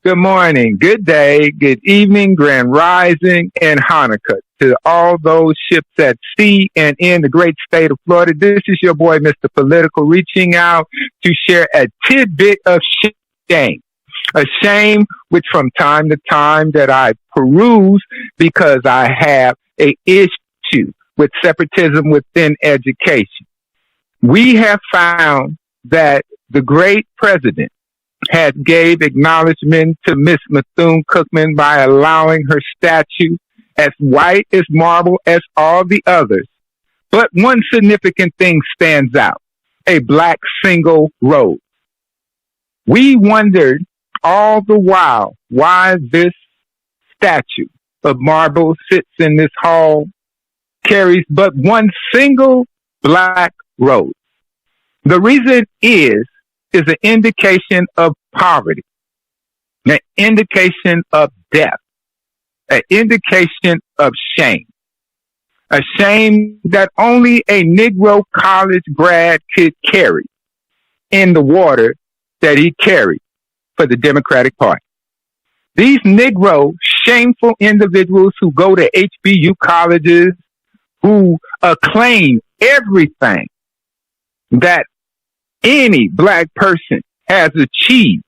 good morning, good day, good evening, grand rising, and Hanukkah to all those ships at sea and in the great state of Florida. This is your boy, Mr. Political, reaching out to share a tidbit of shame. A shame which from time to time that I peruse because I have a issue with separatism within education. We have found that the great president has gave acknowledgement to Miss Bethune-Cookman by allowing her statue as white as marble as all the others. But one significant thing stands out, a black single rose. We wondered all the while why this statue of marble sits in this hall, carries but one single black rose. The reason is an indication of poverty, an indication of death, an indication of shame, a shame that only a Negro college grad could carry in the water that he carried for the Democratic Party. These Negro shameful individuals who go to HBU colleges, who acclaim everything that any black person has achieved,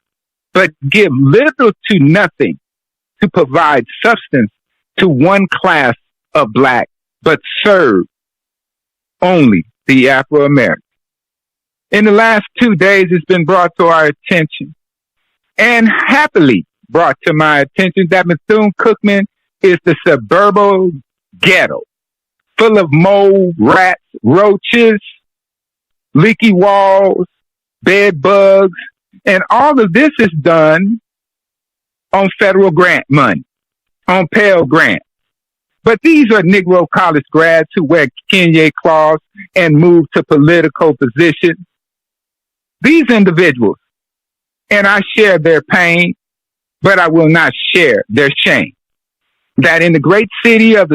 but give little to nothing to provide substance to one class of black, but serve only the Afro-American. In the last 2 days, it's been brought to our attention, and happily brought to my attention, that Bethune-Cookman is the suburban ghetto, full of mold, rats, roaches, leaky walls, bed bugs, and all of this is done on federal grant money, on Pell Grant. But these are Negro college grads who wear Kenya cloths and move to political positions. These individuals, and I share their pain, but I will not share their shame. That in the great city of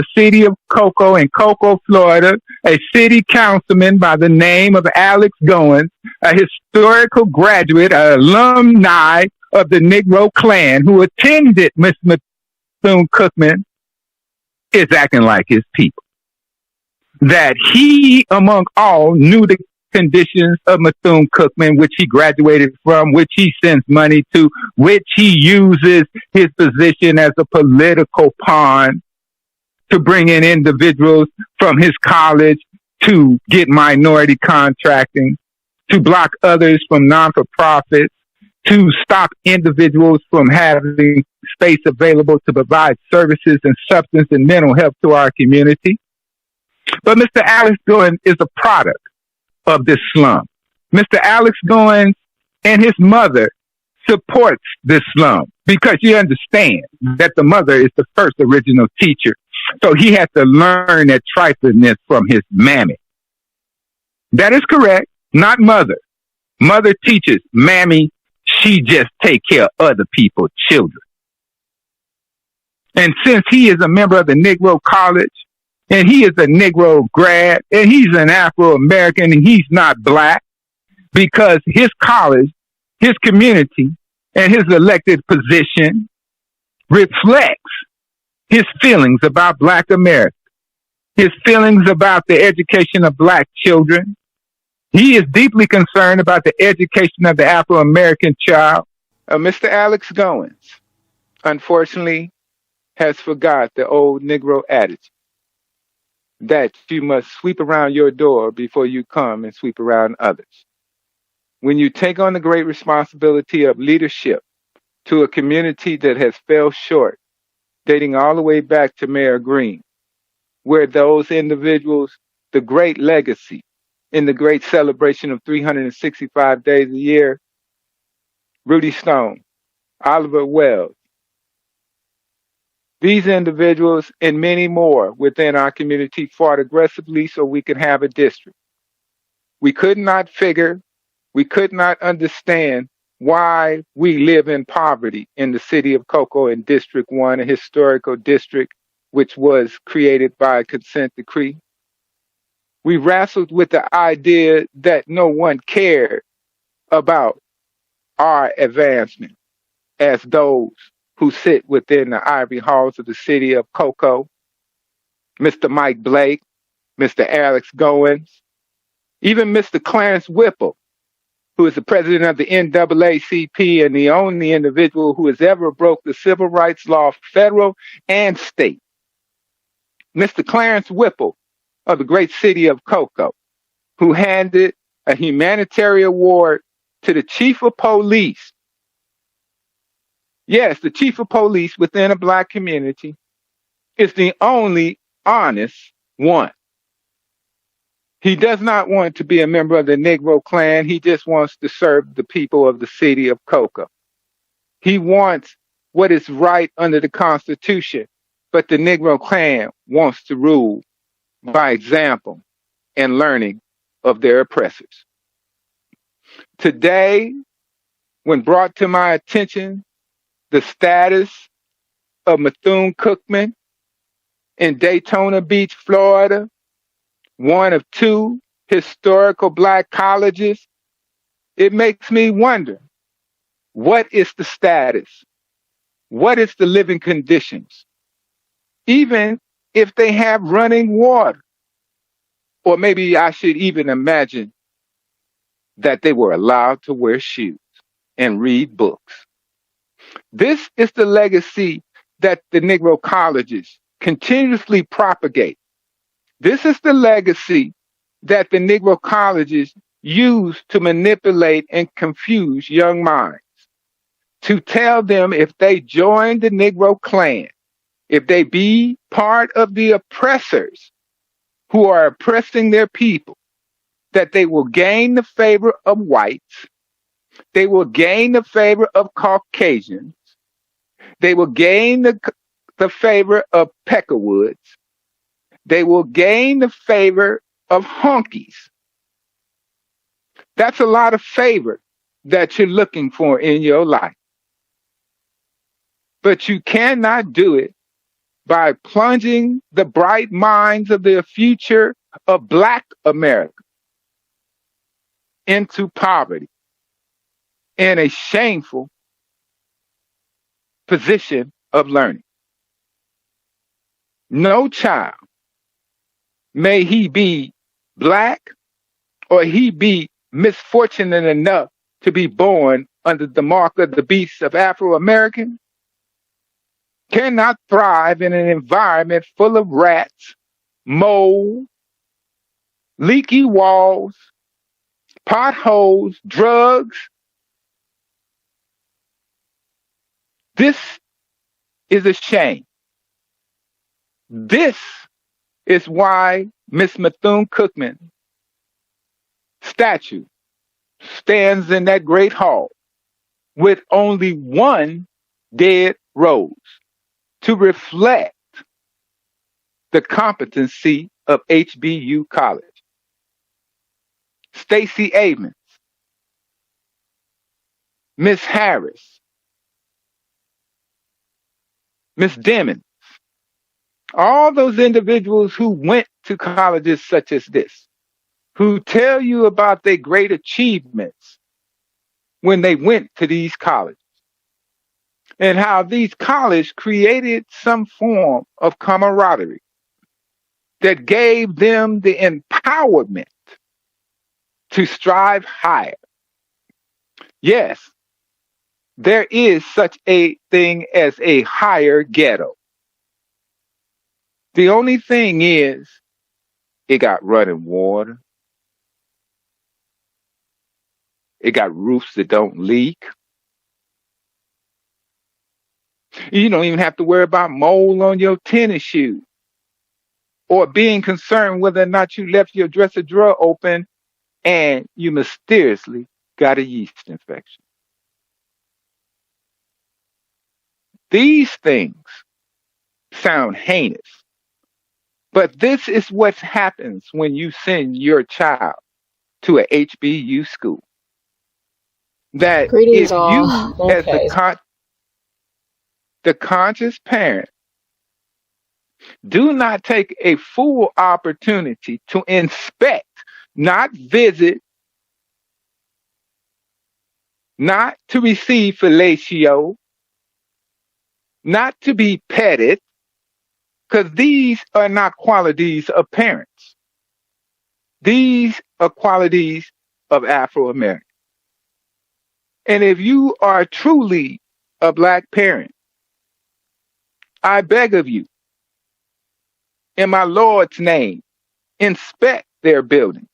Cocoa in Cocoa, Florida, a city councilman by the name of Alex Goins, a historical graduate, an alumni of the Negro Klan who attended Miss Bethune-Cookman, is acting like his people. That he, among all, knew the conditions of Bethune-Cookman, which he graduated from, which he sends money to, which he uses his position as a political pawn to bring in individuals from his college to get minority contracting, to block others from non-for-profits, to stop individuals from having space available to provide services and substance and mental health to our community. But Mr. Alex Goins is a product of this slum. Mr. Alex Goins and his mother supports this slum because you understand that the mother is the first original teacher. So he had to learn that triflingness from his mammy. That is correct, not mother. Mother teaches, mammy, she just take care of other people's children. And since he is a member of the Negro College, and he is a Negro grad, and he's an Afro-American, and he's not black, because his college, his community, and his elected position reflects his feelings about Black America, his feelings about the education of Black children. He is deeply concerned about the education of the Afro-American child. Mr. Alex Goins, unfortunately, has forgot the old Negro adage that you must sweep around your door before you come and sweep around others. When you take on the great responsibility of leadership to a community that has fell short, dating all the way back to Mayor Green, where those individuals, the great legacy in the great celebration of 365 days a year, Rudy Stone, Oliver Wells, these individuals and many more within our community fought aggressively so we could have a district. We could not understand why we live in poverty in the city of Cocoa in District 1, a historical district which was created by a consent decree. We wrestled with the idea that no one cared about our advancement. as those who sit within the ivory halls of the city of Cocoa, Mr. Mike Blake, Mr. Alex Goins, even Mr. Clarence Whipple, who is the president of the NAACP and the only individual who has ever broke the civil rights law, federal and state. Mr. Clarence Whipple of the great city of Cocoa, who handed a humanitarian award to the chief of police. Yes, the chief of police within a black community is the only honest one. He does not want to be a member of the Negro Clan. He just wants to serve the people of the city of Cocoa. He wants what is right under the Constitution, but the Negro Clan wants to rule by example and learning of their oppressors. Today, when brought to my attention the status of Bethune-Cookman in Daytona Beach, Florida, one of two historical black colleges, it makes me wonder, what is the status? What is the living conditions? Even if they have running water, or maybe I should even imagine that they were allowed to wear shoes and read books. This is the legacy that the Negro colleges continuously propagate. This is the legacy that the Negro colleges use to manipulate and confuse young minds, to tell them if they join the Negro Clan, if they be part of the oppressors who are oppressing their people, that they will gain the favor of whites, they will gain the favor of Caucasians, they will gain the favor of Peckerwoods, they will gain the favor of honkies. That's a lot of favor that you're looking for in your life. But you cannot do it by plunging the bright minds of the future of Black America into poverty and a shameful position of learning. No child, may he be black or he be misfortunate enough to be born under the mark of the beast of Afro-American, cannot thrive in an environment full of rats, mold, leaky walls, potholes, drugs. This is a shame. This is why Miss Bethune-Cookman statue stands in that great hall with only one dead rose to reflect the competency of HBU College. Stacey Abrams, Miss Harris, Miss Demons, all those individuals who went to colleges such as this, who tell you about their great achievements when they went to these colleges, and how these colleges created some form of camaraderie that gave them the empowerment to strive higher. Yes, there is such a thing as a higher ghetto. The only thing is, it got running water. It got roofs that don't leak. You don't even have to worry about mold on your tennis shoes or being concerned whether or not you left your dresser drawer open and you mysteriously got a yeast infection. These things sound heinous, but this is what happens when you send your child to a HBU school. That Greetings if all. you, as the conscious parent, do not take a full opportunity to inspect, not visit, not to receive fellatio, not to be petted, because these are not qualities of parents. These are qualities of Afro-Americans. And if you are truly a Black parent, I beg of you, in my Lord's name, inspect their buildings.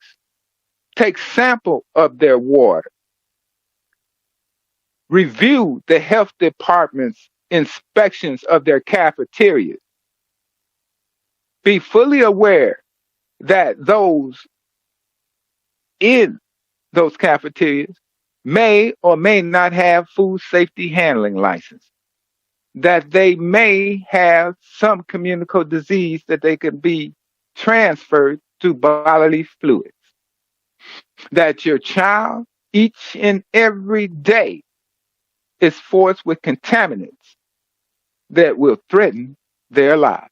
Take sample of their water. Review the health department's inspections of their cafeterias. Be fully aware that those in those cafeterias may or may not have food safety handling license, that they may have some communicable disease that they can be transferred to bodily fluids, that your child each and every day is forced with contaminants that will threaten their lives.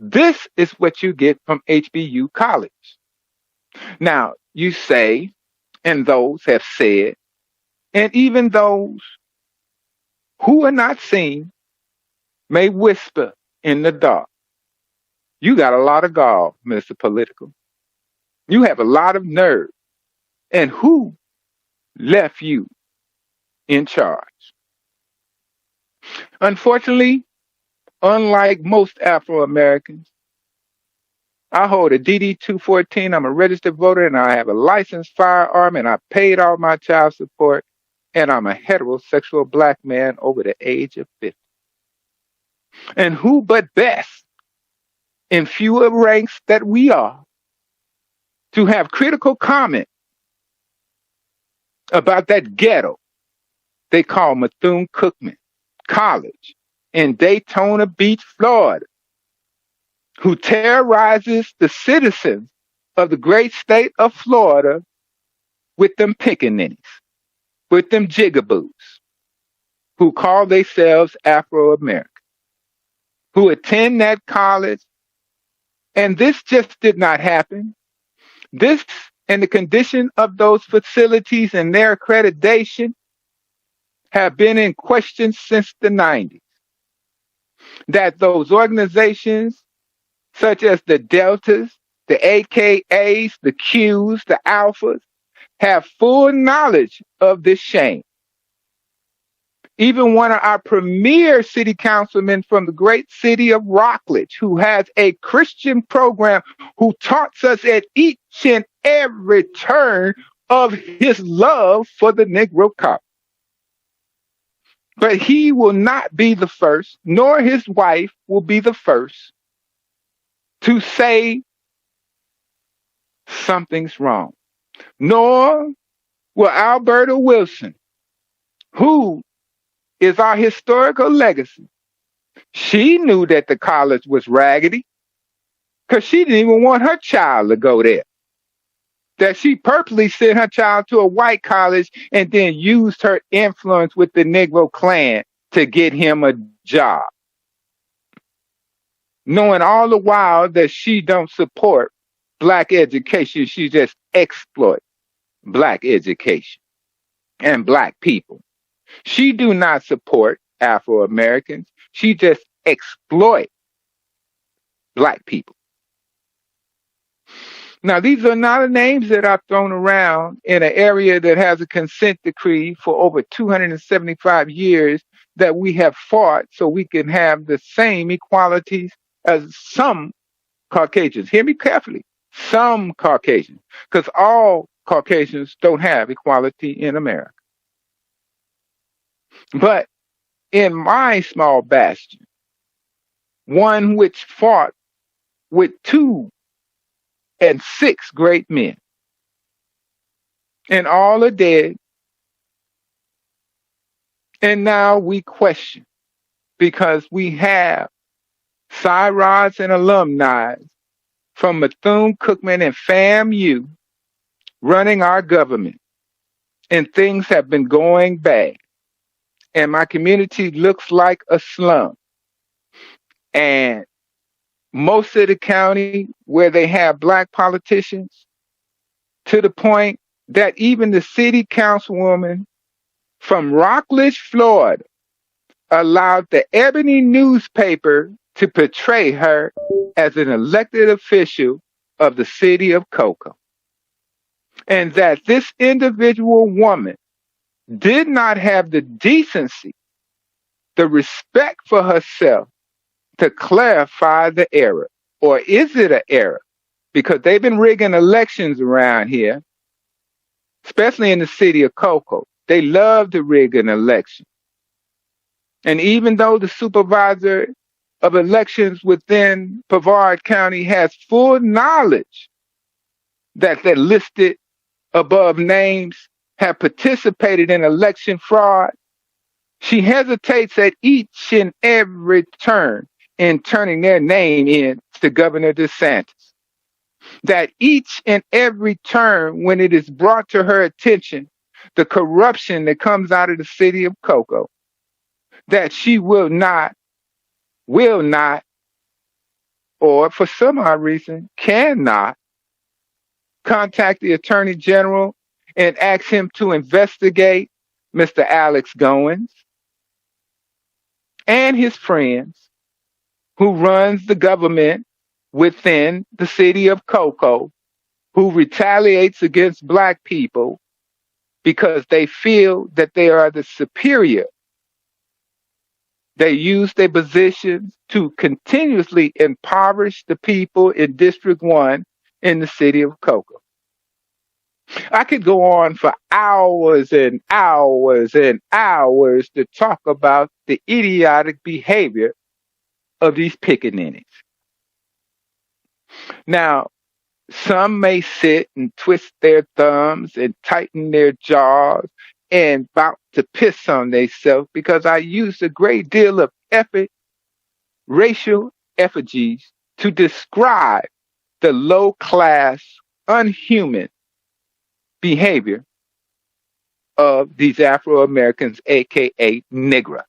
This is what you get from HBU College. Now, you say, and those have said, and even those who are not seen may whisper in the dark. You got a lot of gall, Mr. Political. You have a lot of nerve. And who left you in charge? Unfortunately, unlike most Afro-Americans, I hold a DD-214, I'm a registered voter, and I have a licensed firearm, and I paid all my child support, and I'm a heterosexual Black man over the age of 50. And who but best, in fewer ranks that we are, to have critical comment about that ghetto they call Bethune-Cookman College in Daytona Beach, Florida, who terrorizes the citizens of the great state of Florida with them pickaninnies, with them jigaboos, who call themselves Afro-American, who attend that college. And this just did not happen. This and the condition of those facilities and their accreditation have been in question since the 90s. That those organizations, such as the Deltas, the AKAs, the Qs, the Alphas, have full knowledge of this shame. Even one of our premier city councilmen from the great city of Rockledge, who has a Christian program, who taunts us at each and every turn of his love for the Negro cop. But he will not be the first, nor his wife will be the first to say something's wrong. Nor will Alberta Wilson, who is our historical legacy. She knew that the college was raggedy because she didn't even want her child to go there. That she purposely sent her child to a white college and then used her influence with the Negro Klan to get him a job. Knowing all the while that she don't support Black education, she just exploit Black education and Black people. She do not support Afro-Americans. She just exploit Black people. Now, these are not names that I've thrown around in an area that has a consent decree for over 275 years that we have fought so we can have the same equalities as some Caucasians. Hear me carefully. Some Caucasians, because all Caucasians don't have equality in America. But in my small bastion, one which fought with 2 and 6 great men, and all are dead, and now we question because we have Cyrods and alumni from Bethune-Cookman and FAMU running our government, and things have been going bad. And my community looks like a slum. And most of the county where they have Black politicians, to the point that even the city councilwoman from Rockledge, Florida, allowed the Ebony newspaper to portray her as an elected official of the city of Cocoa, and that this individual woman did not have the decency, the respect for herself to clarify the error. Or is it an error? Because they've been rigging elections around here, especially in the city of Cocoa. They love to rig an election. And even though the supervisor of elections within Brevard County has full knowledge that the listed above names have participated in election fraud, she hesitates at each and every turn in turning their name in to Governor DeSantis. That each and every turn when it is brought to her attention, the corruption that comes out of the city of Cocoa, that she will not, or for some odd reason, cannot contact the Attorney General and ask him to investigate Mr. Alex Goins and his friends who runs the government within the city of Cocoa, who retaliates against Black people because they feel that they are the superior. They use their positions to continuously impoverish the people in District 1 in the city of Cocoa. I could go on for hours and hours and hours to talk about the idiotic behavior of these pickaninnies. Now, some may sit and twist their thumbs and tighten their jaws and about to piss on themselves because I used a great deal of racial effigies to describe the low-class, unhuman behavior of these Afro-Americans, aka Negro.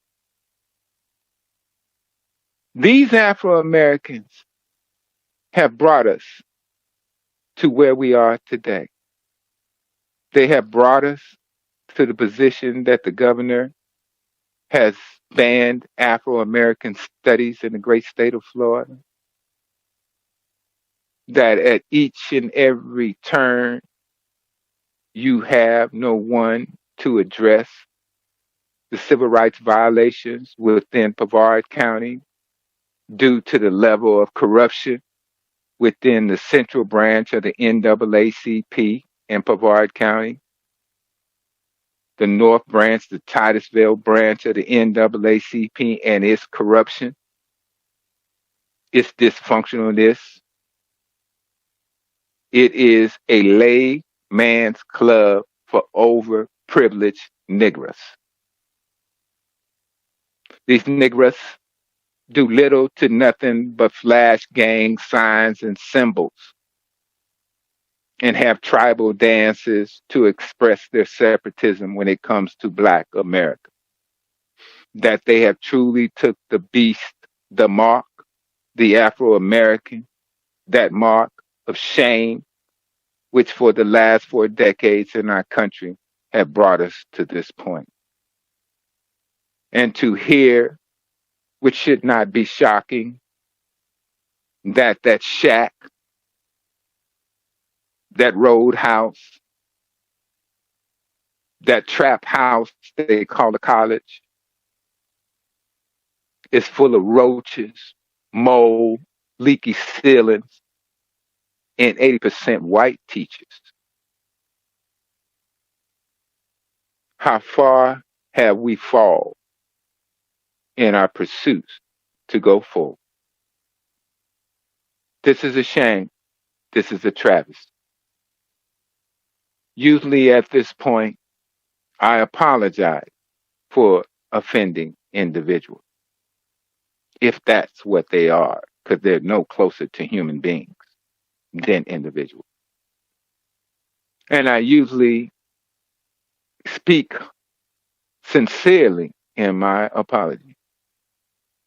These Afro-Americans have brought us to where we are today. They have brought us to the position that the governor has banned Afro-American studies in the great state of Florida. That at each and every turn, you have no one to address the civil rights violations within Brevard County due to the level of corruption within the central branch of the NAACP in Brevard County, the North Branch, the Titusville branch of the NAACP and its corruption, its dysfunctionalness. It is a layman's club for overprivileged Negroes. These Negroes do little to nothing but flash gang signs and symbols and have tribal dances to express their separatism when it comes to Black America. That they have truly took the beast, the mark, the Afro-American, that mark of shame, which for the last 4 decades in our country have brought us to this point. And to hear, which should not be shocking, that shack, that roadhouse, that trap house they call the college, is full of roaches, mold, leaky ceilings, and 80% white teachers. How far have we fallen in our pursuits to go forward? This is a shame. This is a travesty. Usually at this point, I apologize for offending individuals, if that's what they are, because they're no closer to human beings than individuals. And I usually speak sincerely in my apology.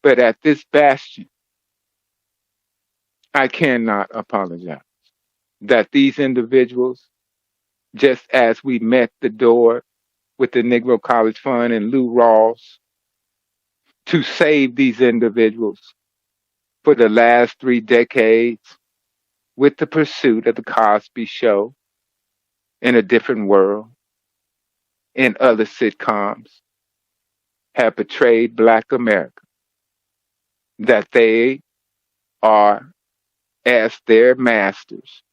But at this bastion, I cannot apologize. That these individuals, just as we met the door with the Negro College Fund and Lou Rawls, to save these individuals for the last 3 decades with the pursuit of the Cosby Show, In a Different World, and other sitcoms have portrayed Black America, that they are, as their masters,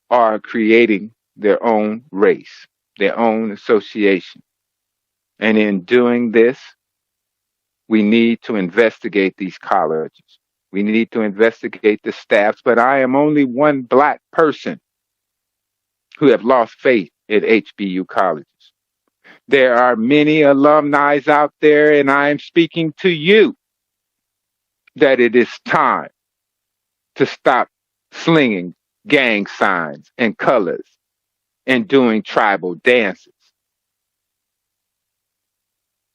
are creating their own race, their own association. And in doing this, we need to investigate these colleges. We need to investigate the staffs, but I am only one Black person who have lost faith in HBU colleges. There are many alumni out there, and I am speaking to you that it is time to stop slinging gang signs and colors and doing tribal dances.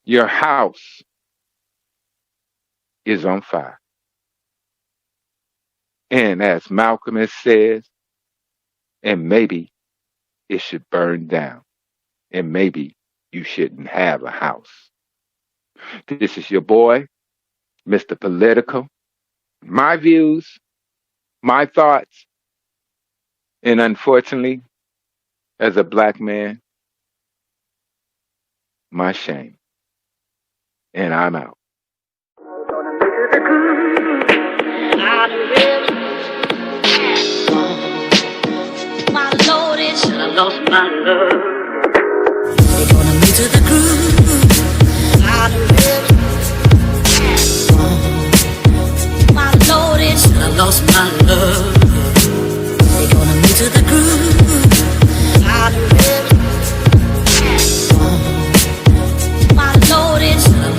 Your house is on fire. And as Malcolm has said, and maybe it should burn down, and maybe you shouldn't have a house. This is your boy, Mr. Political. My views, my thoughts, and unfortunately, as a Black man, my shame. And I'm out. I lost my love. They're gonna move to the groove. I lost my love. They're gonna move to the groove. I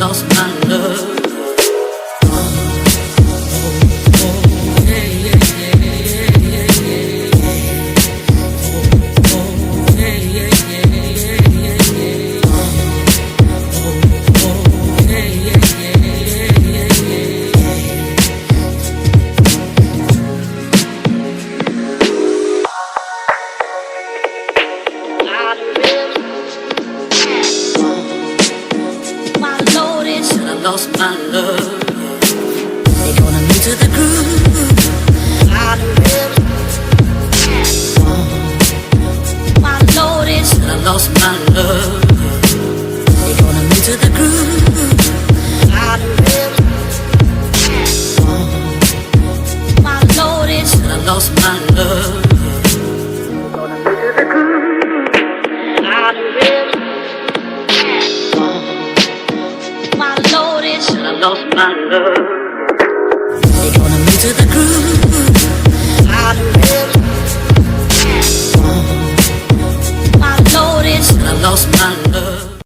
lost my love. Lost my love. They're gonna move to the groove. I lost my love. They're gonna move to the groove. I lost my love. They're gonna move to the groove. I lost my love. They're gonna move to the groove. I lost my love.